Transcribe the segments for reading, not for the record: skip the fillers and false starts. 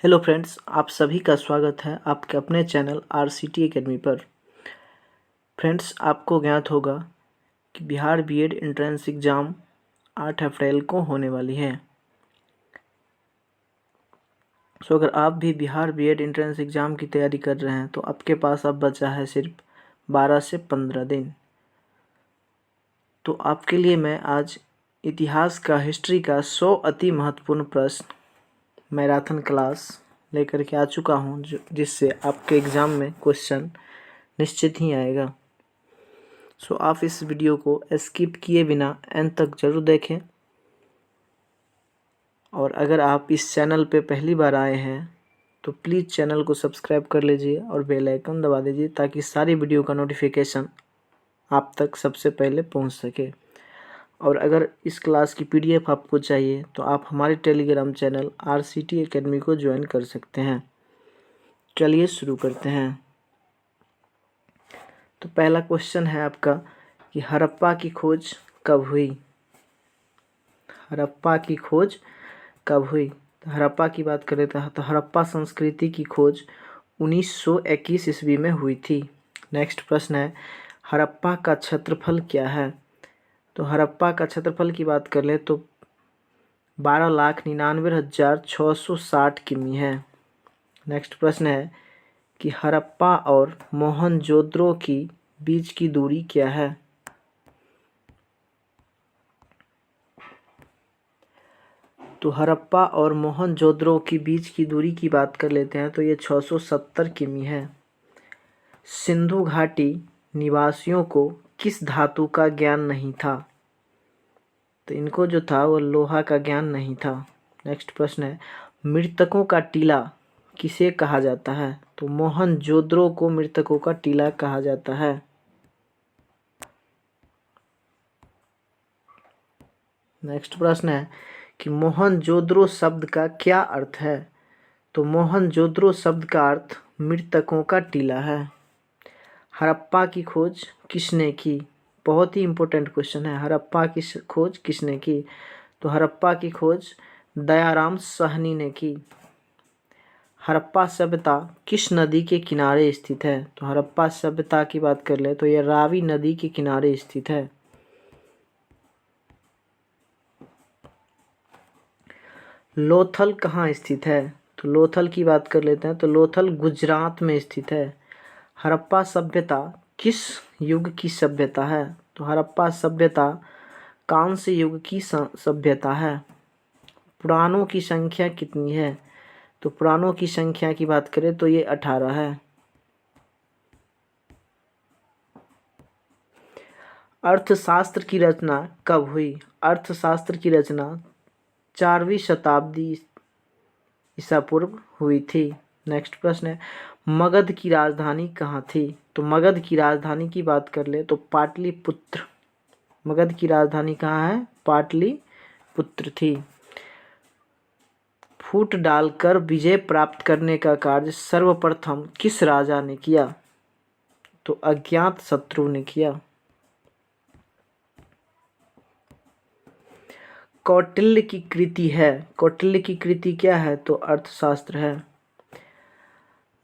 Hello friends, आप सभी का स्वागत है आपके अपने चैनल RCT एकेडमी पर। फ्रेंड्स, आपको ज्ञात होगा कि बिहार बीएड एंट्रेंस एग्ज़ाम 8 अप्रैल को होने वाली है। अगर आप भी बिहार बीएड एंट्रेंस एग्ज़ाम की तैयारी कर रहे हैं तो आपके पास अब बचा है सिर्फ 12 से 15 दिन। तो आपके लिए मैं आज इतिहास का, हिस्ट्री का 100 अति महत्वपूर्ण प्रश्न मैराथन क्लास लेकर के आ चुका हूं, जिससे आपके एग्ज़ाम में क्वेश्चन निश्चित ही आएगा। आप इस वीडियो को स्किप किए बिना एंड तक ज़रूर देखें। और अगर आप इस चैनल पे पहली बार आए हैं तो प्लीज़ चैनल को सब्सक्राइब कर लीजिए और बेल आइकन दबा दीजिए, ताकि सारी वीडियो का नोटिफिकेशन आप तक सबसे पहले पहुंच सके। और अगर इस क्लास की PDF आपको चाहिए तो आप हमारे टेलीग्राम चैनल RCT एकेडमी को ज्वाइन कर सकते हैं। चलिए शुरू करते हैं। तो पहला क्वेश्चन है आपका कि हड़प्पा की खोज कब हुई। हड़प्पा की खोज कब हुई? तो हड़प्पा की बात करें तो हड़प्पा संस्कृति की खोज 1921 ईस्वी में हुई थी। नेक्स्ट प्रश्न है, हड़प्पा का क्षेत्रफल क्या है? तो हड़प्पा का क्षेत्रफल की बात कर ले तो 12,99,660 किमी है। नेक्स्ट प्रश्न है कि हड़प्पा और मोहनजोदड़ो की बीच की दूरी क्या है? तो हड़प्पा और मोहनजोदड़ो की बीच की दूरी की बात कर लेते हैं तो ये 670 किमी है। सिंधु घाटी निवासियों को किस धातु का ज्ञान नहीं था? तो इनको जो था वो लोहा का ज्ञान नहीं था। नेक्स्ट प्रश्न है, मृतकों का टीला किसे कहा जाता है? तो मोहनजोदड़ो को मृतकों का टीला कहा जाता है। नेक्स्ट प्रश्न है कि मोहनजोदड़ो शब्द का क्या अर्थ है? तो मोहनजोदड़ो शब्द का अर्थ मृतकों का टीला है। हड़प्पा की खोज किसने की? बहुत ही इम्पोर्टेंट क्वेश्चन है। हड़प्पा की खोज किसने की? तो हड़प्पा की खोज दयाराम साहनी ने की। हड़प्पा सभ्यता किस नदी के किनारे स्थित है? तो हड़प्पा सभ्यता की बात कर ले तो यह रावी नदी के किनारे स्थित है। लोथल कहाँ स्थित है? तो लोथल की बात कर लेते हैं तो लोथल गुजरात में स्थित है। हड़प्पा सभ्यता किस युग की सभ्यता है? तो हड़प्पा सभ्यता कांस्य युग की सभ्यता है। पुराणों की संख्या कितनी है? तो पुराणों की संख्या की बात करें तो ये 18 है। अर्थशास्त्र की रचना कब हुई? अर्थशास्त्र की रचना 4वीं शताब्दी ईसा पूर्व हुई थी। नेक्स्ट प्रश्न है, मगध की राजधानी कहाँ थी? तो मगध की राजधानी की बात कर ले तो पाटलिपुत्र। मगध की राजधानी कहाँ है? पाटलिपुत्र थी। फूट डालकर विजय प्राप्त करने का कार्य सर्वप्रथम किस राजा ने किया? तो अज्ञात शत्रु ने किया। कौटिल्य की कृति है। कौटिल्य की कृति क्या है? तो अर्थशास्त्र है।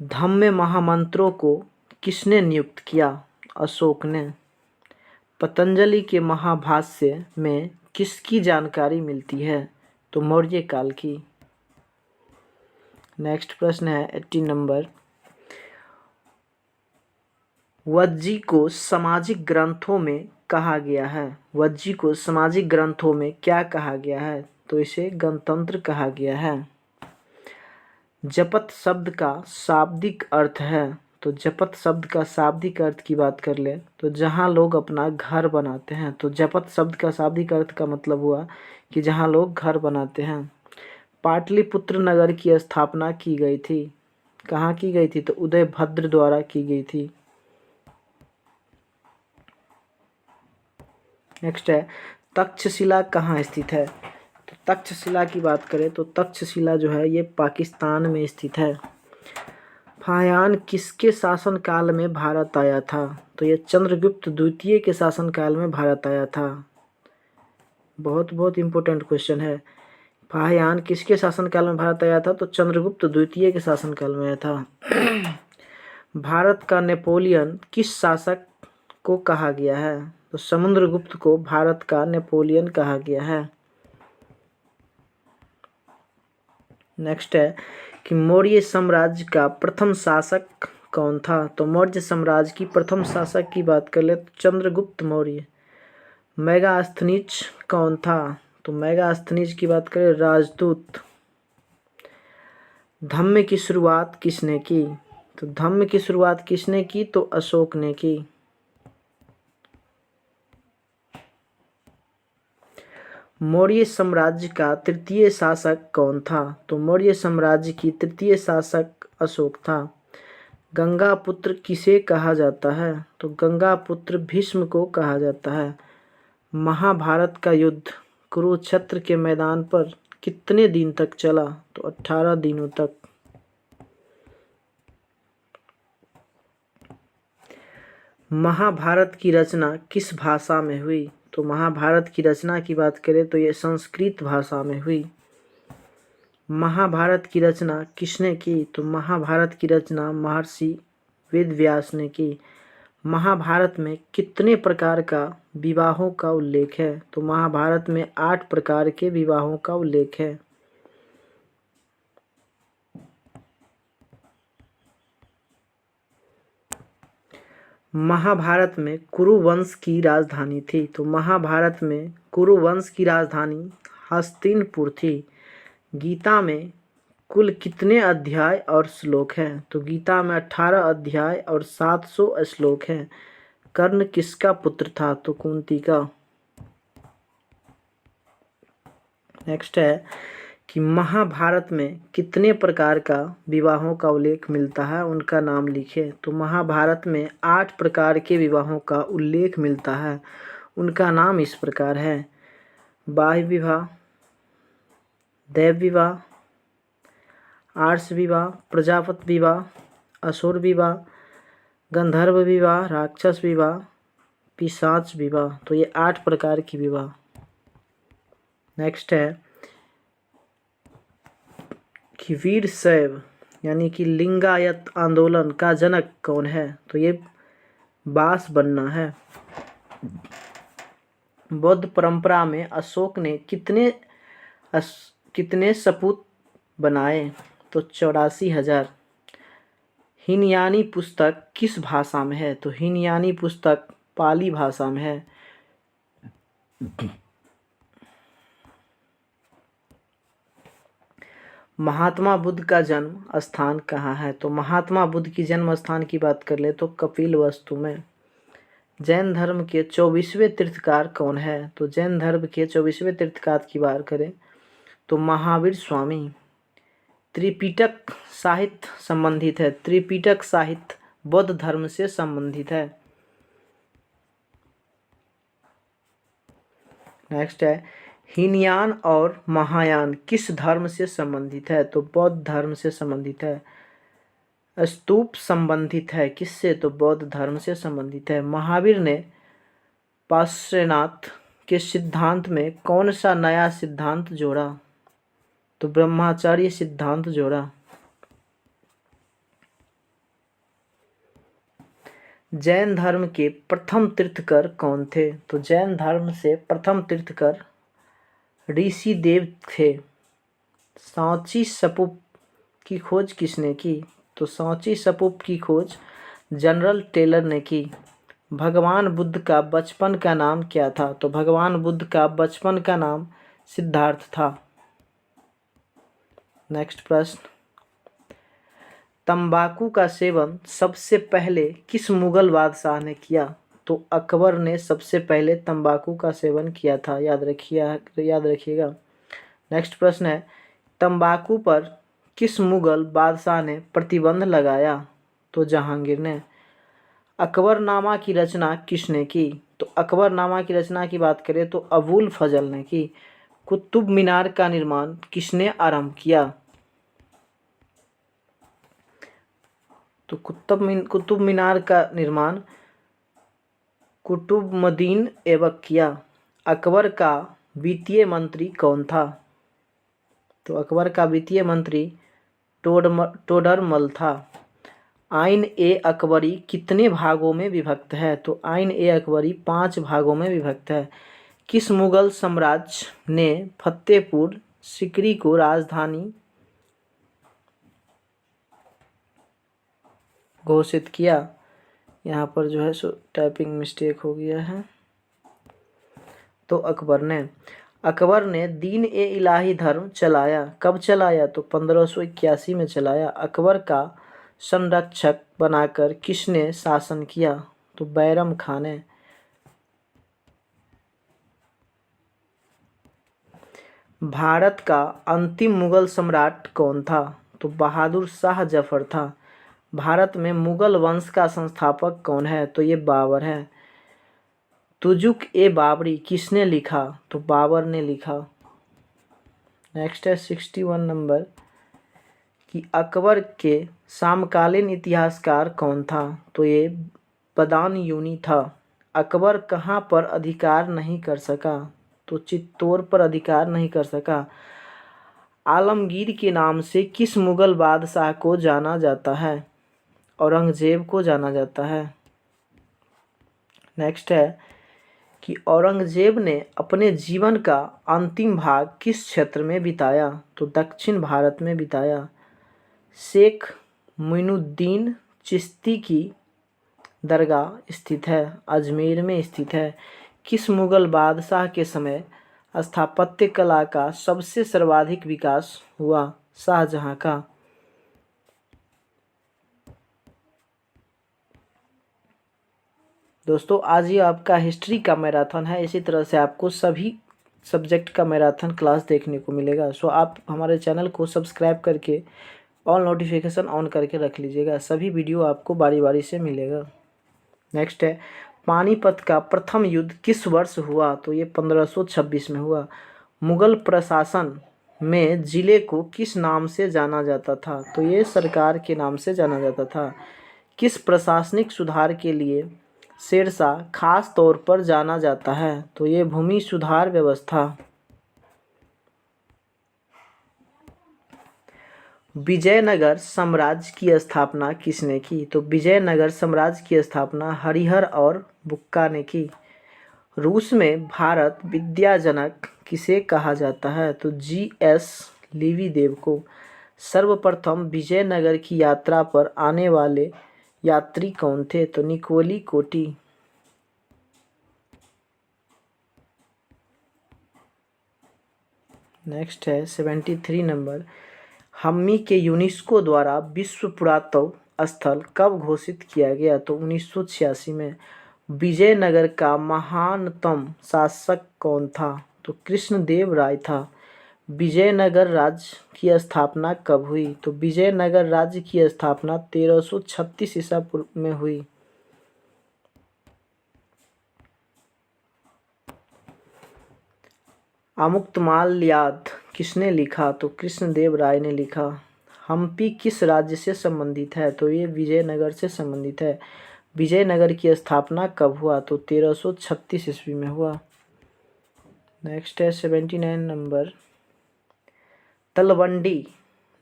धम्म महामंत्रों को किसने नियुक्त किया? अशोक ने। पतंजलि के महाभाष्य में किसकी जानकारी मिलती है? तो मौर्य काल की। नेक्स्ट प्रश्न है 18 नंबर, वज्जी को सामाजिक ग्रंथों में कहा गया है। वज्जी को सामाजिक ग्रंथों में क्या कहा गया है? तो इसे गणतंत्र कहा गया है। जपत शब्द का शाब्दिक अर्थ है। तो जपत शब्द का शाब्दिक अर्थ की बात कर ले तो जहाँ लोग अपना घर बनाते हैं। तो जपत शब्द का शाब्दिक अर्थ का मतलब हुआ कि जहाँ लोग घर बनाते हैं। पाटलिपुत्र नगर की स्थापना की गई थी। कहाँ की गई थी? तो उदयभद्र द्वारा की गई थी। नेक्स्ट है, तक्षशिला कहाँ स्थित है? तो तक्षशिला की बात करें तो तक्षशिला जो है ये पाकिस्तान में स्थित है। फाह्यान किसके शासनकाल में भारत आया था? तो ये चंद्रगुप्त द्वितीय के शासनकाल में भारत आया था। बहुत बहुत इम्पोर्टेंट क्वेश्चन है फाहियान किसके शासनकाल में भारत आया था? तो चंद्रगुप्त द्वितीय के शासनकाल में आया था। भारत का नेपोलियन किस शासक को कहा गया है? तो समुद्रगुप्त को भारत का नेपोलियन कहा गया है। नेक्स्ट है कि मौर्य साम्राज्य का प्रथम शासक कौन था? तो मौर्य साम्राज्य की प्रथम शासक की बात कर ले तो चंद्रगुप्त मौर्य। मेगास्थनीज कौन था? तो मेगास्थनीज की बात करें राजदूत। धम्म की शुरुआत किसने की? तो धम्म की शुरुआत किसने की? तो अशोक ने की। मौर्य साम्राज्य का तृतीय शासक कौन था? तो मौर्य साम्राज्य की तृतीय शासक अशोक था। गंगा पुत्र किसे कहा जाता है? तो गंगा पुत्र भीष्म को कहा जाता है। महाभारत का युद्ध कुरुक्षेत्र के मैदान पर कितने दिन तक चला? तो 18 दिनों तक। महाभारत की रचना किस भाषा में हुई? तो महाभारत की रचना की बात करें तो ये संस्कृत भाषा में हुई। महाभारत की रचना किसने की? तो महाभारत की रचना महर्षि वेदव्यास ने की। महाभारत में कितने प्रकार का विवाहों का उल्लेख है? तो महाभारत में 8 प्रकार के विवाहों का उल्लेख है। महाभारत में कुरु वंश की राजधानी थी। तो महाभारत में कुरु वंश की राजधानी हस्तिनपुर थी। गीता में कुल कितने अध्याय और श्लोक हैं? तो गीता में 18 अध्याय और 700 श्लोक हैं। कर्ण किसका पुत्र था? तो कुंती का। नेक्स्ट है कि महाभारत में कितने प्रकार का विवाहों का उल्लेख मिलता है, उनका नाम लिखे। तो महाभारत में 8 प्रकार के विवाहों का उल्लेख मिलता है, उनका नाम इस प्रकार है। बाह्य विवाह, दैव विवाह, आर्ष विवाह, प्रजापति विवाह, असुर विवाह, गंधर्व विवाह, राक्षस विवाह, पिशाच विवाह। तो ये 8 प्रकार की विवाह। नेक्स्ट है कि वीरशैव यानी कि लिंगायत आंदोलन का जनक कौन है? तो ये बासबन्ना है। बौद्ध परंपरा में अशोक ने कितने सपूत बनाए? तो 84,000। हिनयानी पुस्तक किस भाषा में है? तो हिनयानी पुस्तक पाली भाषा में है। महात्मा बुद्ध का जन्म स्थान कहाँ है? तो महात्मा बुद्ध की जन्म स्थान की बात कर ले तो कपिलवस्तु में। जैन धर्म के 24वें तीर्थकार कौन है? तो जैन धर्म के 24वें तीर्थकार की बात करें तो महावीर स्वामी। त्रिपिटक साहित्य संबंधित है। त्रिपिटक साहित्य बौद्ध धर्म से संबंधित है। नेक्स्ट है हीनयान और महायान किस धर्म से संबंधित है? तो बौद्ध धर्म से संबंधित है। स्तूप संबंधित है किससे? तो बौद्ध धर्म से संबंधित है। महावीर ने पार्श्वनाथ के सिद्धांत में कौन सा नया सिद्धांत जोड़ा? तो ब्रह्मचर्य सिद्धांत जोड़ा। जैन धर्म के प्रथम तीर्थकर कौन थे? तो जैन धर्म से प्रथम तीर्थकर ऋषिदेव थे। सांची स्तूप की खोज किसने की? तो सांची स्तूप की खोज जनरल टेलर ने की। भगवान बुद्ध का बचपन का नाम क्या था? तो भगवान बुद्ध का बचपन का नाम सिद्धार्थ था। नेक्स्ट प्रश्न, तंबाकू का सेवन सबसे पहले किस मुगल बादशाह ने किया? तो अकबर ने सबसे पहले तंबाकू का सेवन किया था, याद रखिएगा। नेक्स्ट प्रश्न है, तंबाकू पर किस मुगल बादशाह ने प्रतिबंध लगाया? तो जहांगीर ने। अकबरनामा की रचना किसने की? तो अकबरनामा की रचना की बात करें तो अबुल फजल ने की। कुतुब मीनार का निर्माण किसने आरंभ किया? तो कुतुब मीनार का निर्माण कुतुबुद्दीन ऐबक किया। अकबर का वित्तीय मंत्री कौन था? तो अकबर का वित्तीय मंत्री टोडरमल था। आइन ए अकबरी कितने भागों में विभक्त है? तो आइन ए अकबरी 5 भागों में विभक्त है। किस मुगल साम्राज्य ने फतेहपुर सीकरी को राजधानी घोषित किया? यहाँ पर जो है सो टाइपिंग मिस्टेक हो गया है। तो अकबर ने दीन ए इलाही धर्म चलाया। कब चलाया? तो 1581 में चलाया। अकबर का संरक्षक बनाकर किसने शासन किया? तो बैरम खान ने। भारत का अंतिम मुगल सम्राट कौन था? तो बहादुर शाह जफर था। भारत में मुगल वंश का संस्थापक कौन है? तो ये बाबर है। तुजुक ए बाबरी किसने लिखा? तो बाबर ने लिखा। नेक्स्ट है 61 नंबर कि अकबर के समकालीन इतिहासकार कौन था? तो ये बदायूंनी था। अकबर कहाँ पर अधिकार नहीं कर सका? तो चित्तौड़ पर अधिकार नहीं कर सका। आलमगीर के नाम से किस मुगल बादशाह को जाना जाता है? औरंगजेब को जाना जाता है। नेक्स्ट है कि औरंगजेब ने अपने जीवन का अंतिम भाग किस क्षेत्र में बिताया? तो दक्षिण भारत में बिताया। शेख मोइनुद्दीन चिश्ती की दरगाह स्थित है, अजमेर में स्थित है। किस मुगल बादशाह के समय स्थापत्य कला का सबसे सर्वाधिक विकास हुआ? शाहजहां का। दोस्तों आज ये आपका हिस्ट्री का मैराथन है। इसी तरह से आपको सभी सब्जेक्ट का मैराथन क्लास देखने को मिलेगा। सो आप हमारे चैनल को सब्सक्राइब करके ऑल नोटिफिकेशन ऑन करके रख लीजिएगा। सभी वीडियो आपको बारी बारी से मिलेगा। नेक्स्ट है पानीपत का प्रथम युद्ध किस वर्ष हुआ? तो ये 1526 में हुआ। मुगल प्रशासन में जिले को किस नाम से जाना जाता था? तो ये सरकार के नाम से जाना जाता था। किस प्रशासनिक सुधार के लिए शेरशाह खास तौर पर जाना जाता है? तो ये भूमि सुधार व्यवस्था। विजयनगर साम्राज्य की स्थापना किसने की? तो विजयनगर साम्राज्य की स्थापना हरिहर और बुक्का ने की। रूस में भारत विद्याजनक किसे कहा जाता है? तो G.S. लिविदेव को। सर्वप्रथम विजयनगर की यात्रा पर आने वाले यात्री कौन थे? तो निकोली कोटी। नेक्स्ट है 73 नंबर हम्मी के यूनेस्को द्वारा विश्व पुरातत्व स्थल कब घोषित किया गया? तो 1986 में। विजयनगर का महानतम शासक कौन था? तो कृष्णदेव राय था। विजयनगर राज्य की स्थापना कब हुई? तो विजयनगर राज्य की स्थापना 1336 ईसा पूर्व में हुई। अमुक्तमाल्याद किसने लिखा? तो कृष्णदेव राय ने लिखा। हम्पी किस राज्य से संबंधित है? तो ये विजयनगर से संबंधित है। विजयनगर की स्थापना कब हुआ? तो 1336 ईस्वी में हुआ। नेक्स्ट है 79 नंबर तलवंडी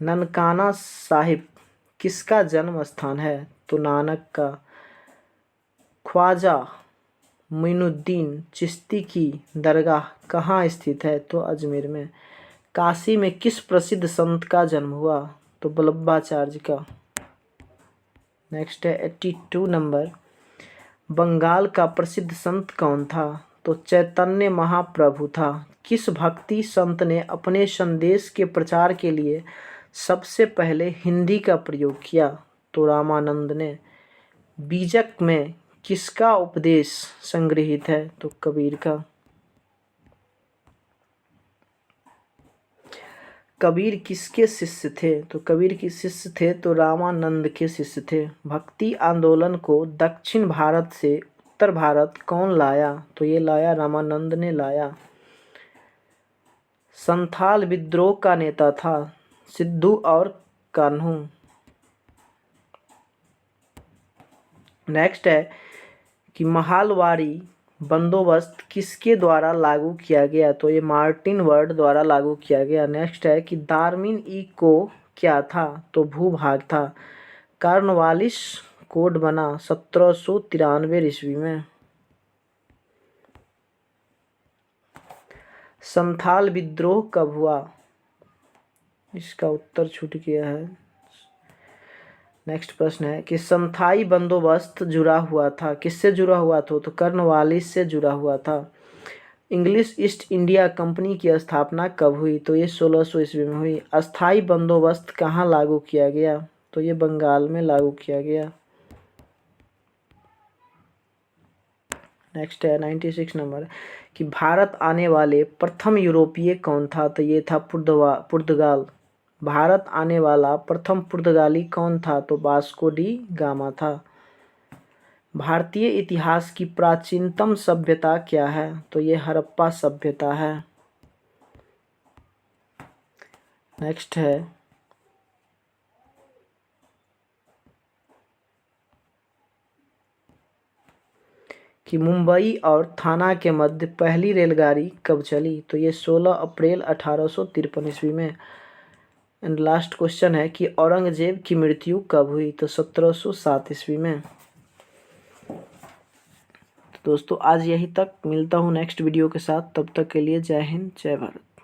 ननकाना साहिब किसका जन्म स्थान है? तो नानक का। ख्वाजा मोइनुद्दीन चिश्ती की दरगाह कहाँ स्थित है? तो अजमेर में। काशी में किस प्रसिद्ध संत का जन्म हुआ? तो वल्लभाचार्य का। नेक्स्ट है 82 नंबर बंगाल का प्रसिद्ध संत कौन था? तो चैतन्य महाप्रभु था। किस भक्ति संत ने अपने संदेश के प्रचार के लिए सबसे पहले हिंदी का प्रयोग किया? तो रामानंद ने। बीजक में किसका उपदेश संग्रहित है? तो कबीर का। कबीर किसके शिष्य थे? तो कबीर के शिष्य थे तो रामानंद के शिष्य थे। भक्ति आंदोलन को दक्षिण भारत से उत्तर भारत कौन लाया? तो ये लाया रामानंद ने लाया। संथाल विद्रोह का नेता था सिद्धू और कान्हू। नेक्स्ट है कि महालवाड़ी बंदोबस्त किसके द्वारा लागू किया गया? तो ये मार्टिन वर्ड द्वारा लागू किया गया। नेक्स्ट है कि डार्विन इको क्या था? तो भूभाग था। कॉर्नवालिस कोड बना 1793 ईस्वी में। संथाल विद्रोह कब हुआ? इसका उत्तर छूट गया है। नेक्स्ट प्रश्न है कि संथाई बंदोबस्त जुड़ा हुआ था, किससे जुड़ा हुआ था? तो कॉर्नवालिस से जुड़ा हुआ था। इंग्लिश ईस्ट इंडिया कंपनी की स्थापना कब हुई? तो ये 1600 ईस्वी में हुई। अस्थाई बंदोबस्त कहाँ लागू किया गया? तो ये बंगाल में लागू किया गया। नेक्स्ट है 96 नंबर कि भारत आने वाले प्रथम यूरोपीय कौन था? तो ये था पुर्तगाल। भारत आने वाला प्रथम पुर्तगाली कौन था? तो वास्को डी गामा था। भारतीय इतिहास की प्राचीनतम सभ्यता क्या है? तो ये हड़प्पा सभ्यता है। नेक्स्ट है कि मुंबई और थाना के मध्य पहली रेलगाड़ी कब चली? तो ये 16 अप्रैल 1853 ईस्वी में। एंड लास्ट क्वेश्चन है कि औरंगजेब की मृत्यु कब हुई? तो 1707 ईस्वी में। तो दोस्तों आज यही तक, मिलता हूँ नेक्स्ट वीडियो के साथ। तब तक के लिए जय हिंद जय भारत।